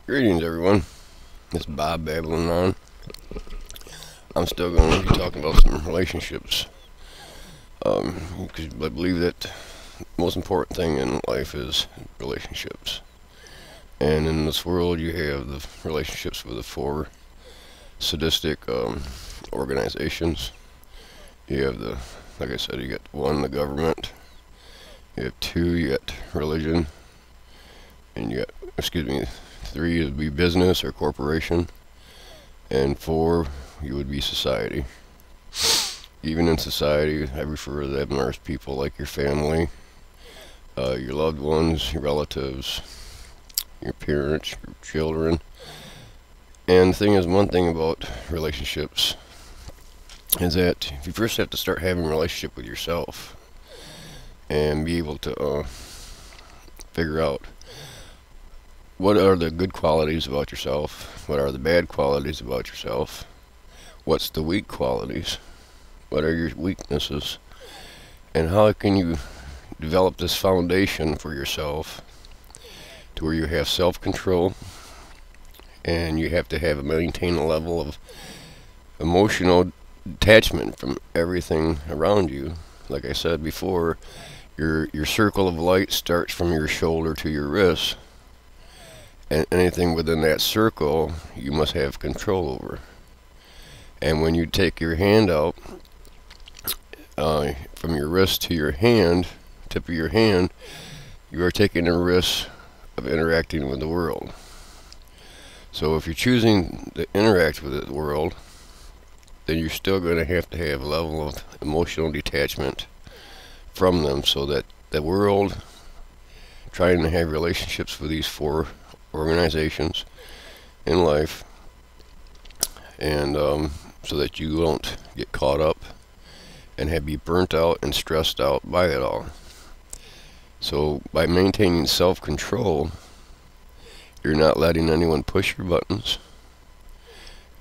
Greetings, everyone. This is Bob Babblion on. I'm still going to be talking about some relationships, because I believe that the most important thing in life is relationships. And in this world, you have the relationships with the four sadistic organizations. You have like I said, you got one, the government. You have two, you got religion, and you got, three would be business or corporation, and four, you would be society. Even in society, I refer to them as people like your family, your loved ones, your relatives, your parents, your children. And the thing is, one thing about relationships is that you first have to start having a relationship with yourself and be able to figure out what are the good qualities about yourself, what are the bad qualities about yourself, what's the weak qualities, what are your weaknesses, and how can you develop this foundation for yourself to where you have self-control, and you have to maintain a level of emotional detachment from everything around you. Like I said before, your circle of light starts from your shoulder to your wrist, and anything within that circle you must have control over. And when you take your hand out, from your wrist to your hand, tip of your hand, you are taking a risk of interacting with the world. So if you're choosing to interact with the world, then you're still going to have a level of emotional detachment from them, so that the world, trying to have relationships with these four organizations in life, and so that you don't get caught up and be burnt out and stressed out by it all. So by maintaining self-control, you're not letting anyone push your buttons,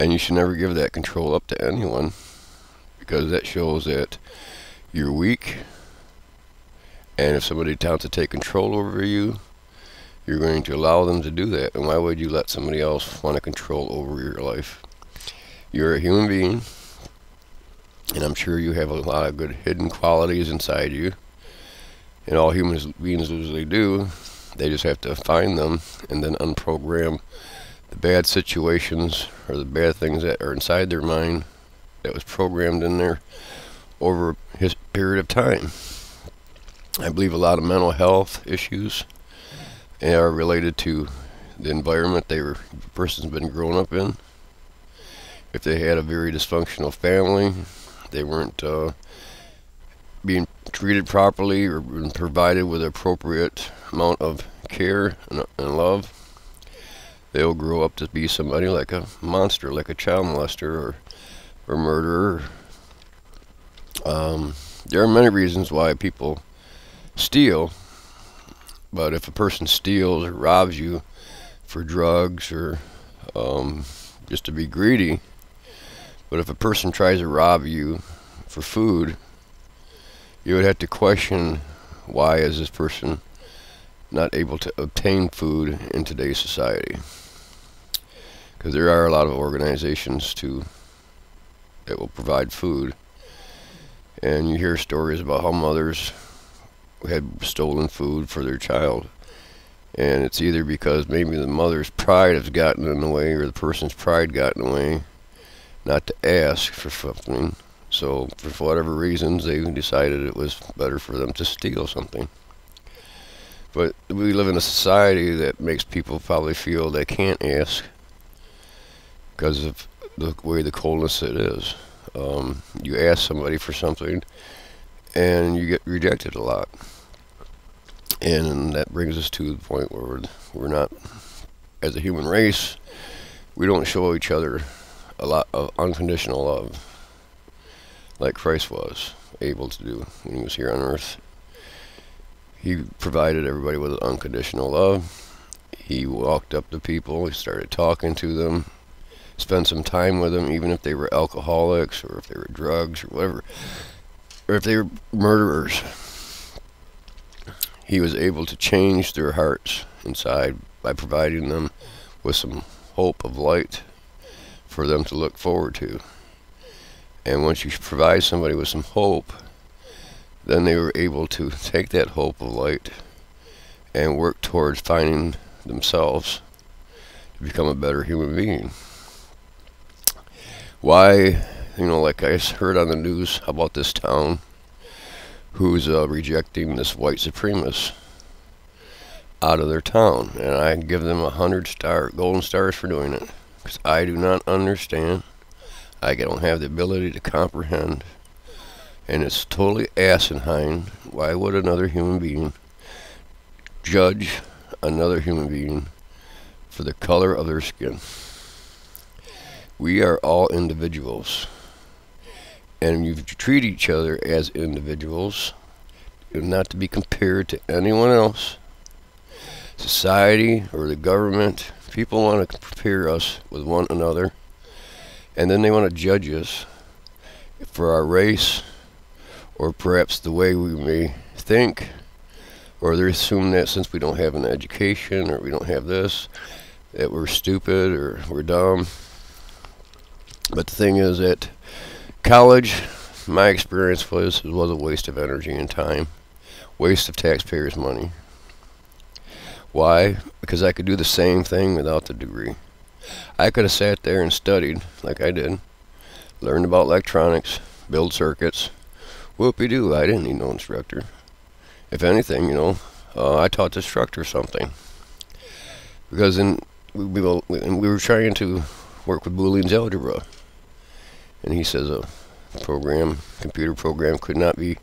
and you should never give that control up to anyone, because that shows that you're weak. And if somebody attempts to take control over you, you're going to allow them to do that. And why would you let somebody else want to control over your life? You're a human being, and I'm sure you have a lot of good hidden qualities inside you. And all human beings usually do. They just have to find them and then unprogram the bad situations or the bad things that are inside their mind that was programmed in there over a period of time. I believe a lot of mental health issues are related to the environment the person's been growing up in. If they had a very dysfunctional family, they weren't being treated properly or been provided with appropriate amount of care and love, they'll grow up to be somebody like a monster, like a child molester or murderer. There are many reasons why people steal, but if a person steals or robs you for drugs or just to be greedy, but if a person tries to rob you for food, you would have to question, why is this person not able to obtain food in today's society? Because there are a lot of organizations that will provide food, and you hear stories about how mothers had stolen food for their child, and it's either because maybe the mother's pride has gotten in the way, or the person's pride got in the way not to ask for something. So for whatever reasons, they decided it was better for them to steal something. But we live in a society that makes people probably feel they can't ask because of the way the coldness it is. You ask somebody for something and you get rejected a lot. And that brings us to the point where we're not, as a human race, we don't show each other a lot of unconditional love like Christ was able to do when he was here on earth. He provided everybody with unconditional love. He walked up to people, he started talking to them, spent some time with them, even if they were alcoholics or if they were drugs or whatever, or if they were murderers. He was able to change their hearts inside by providing them with some hope of light for them to look forward to. And once you provide somebody with some hope, then they were able to take that hope of light and work towards finding themselves to become a better human being. Why, like I heard on the news about this town who's rejecting this white supremacist out of their town, and I give them 100 golden stars for doing it, because I do not understand. I don't have the ability to comprehend, and it's totally asinine. Why would another human being judge another human being for the color of their skin? We are all individuals, and you treat each other as individuals, not to be compared to anyone else. Society or the government, people want to compare us with one another, and then they want to judge us for our race, or perhaps the way we may think, or they assume that since we don't have an education, or we don't have this, that we're stupid or we're dumb. But the thing is that college, my experience was a waste of energy and time, waste of taxpayers' money. Why? Because I could do the same thing without the degree. I could have sat there and studied like I did, learned about electronics, build circuits. Whoopie-doo, I didn't need no instructor. If anything, I taught the instructor something. Because we were trying to work with Boolean's algebra. And he says a computer program could not be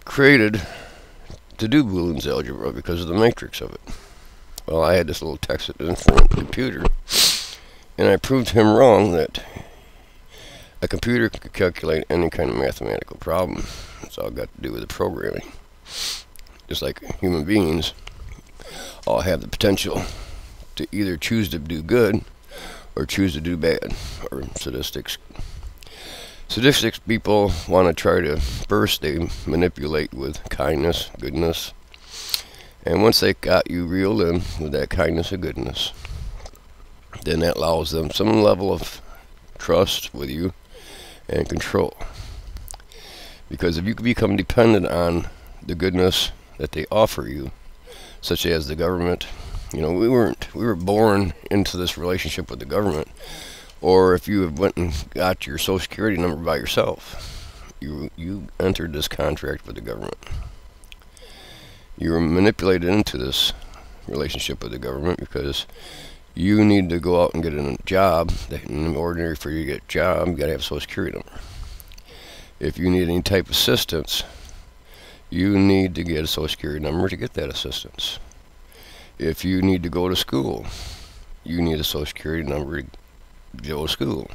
created to do Boolean's algebra because of the matrix of it. Well, I had this little Texas Instrument computer, and I proved him wrong that a computer could calculate any kind of mathematical problem. It's all got to do with the programming. Just like human beings all have the potential to either choose to do good or choose to do bad, or sadistics. Sadistic people want to try to, first they manipulate with kindness, goodness, and once they got you reeled in with that kindness and goodness, then that allows them some level of trust with you and control. Because if you become dependent on the goodness that they offer you, such as the government, we were born into this relationship with the government. Or if you went and got your Social Security number by yourself, you entered this contract with the government. You were manipulated into this relationship with the government because you need to go out and get a job. In ordinary, for you to get a job, you got to have a Social Security number. If you need any type of assistance, you need to get a Social Security number to get that assistance. If you need to go to school, you need a Social Security number to go to school.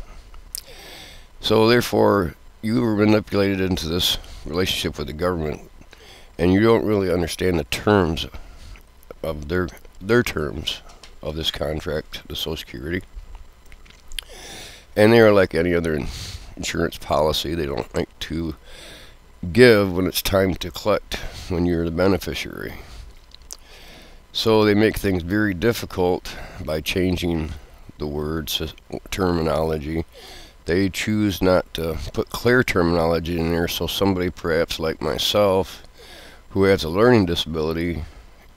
So therefore, you were manipulated into this relationship with the government, and you don't really understand the terms of their terms of this contract, the Social Security. And they are like any other insurance policy. They don't like to give when it's time to collect, when you're the beneficiary. So they make things very difficult by changing the words, terminology. They choose not to put clear terminology in there, so somebody perhaps like myself, who has a learning disability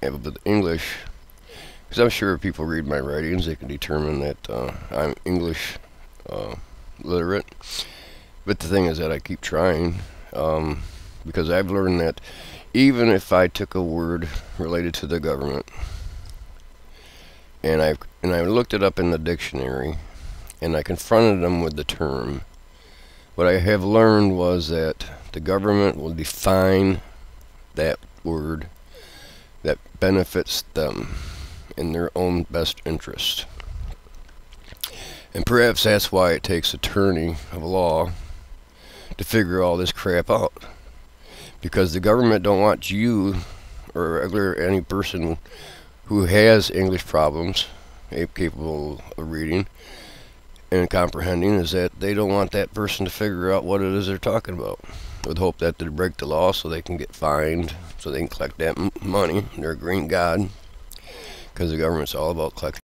with English, because I'm sure if people read my writings, they can determine that I'm English literate. But the thing is that I keep trying, because I've learned that even if I took a word related to the government, and I looked it up in the dictionary, and I confronted them with the term, what I have learned was that the government will define that word that benefits them in their own best interest. And perhaps that's why it takes an attorney of law to figure all this crap out. Because the government don't want you or any person who has English problems, capable of reading and comprehending, is that they don't want that person to figure out what it is they're talking about, with hope that they break the law so they can get fined, so they can collect that money, their green god, because the government's all about collecting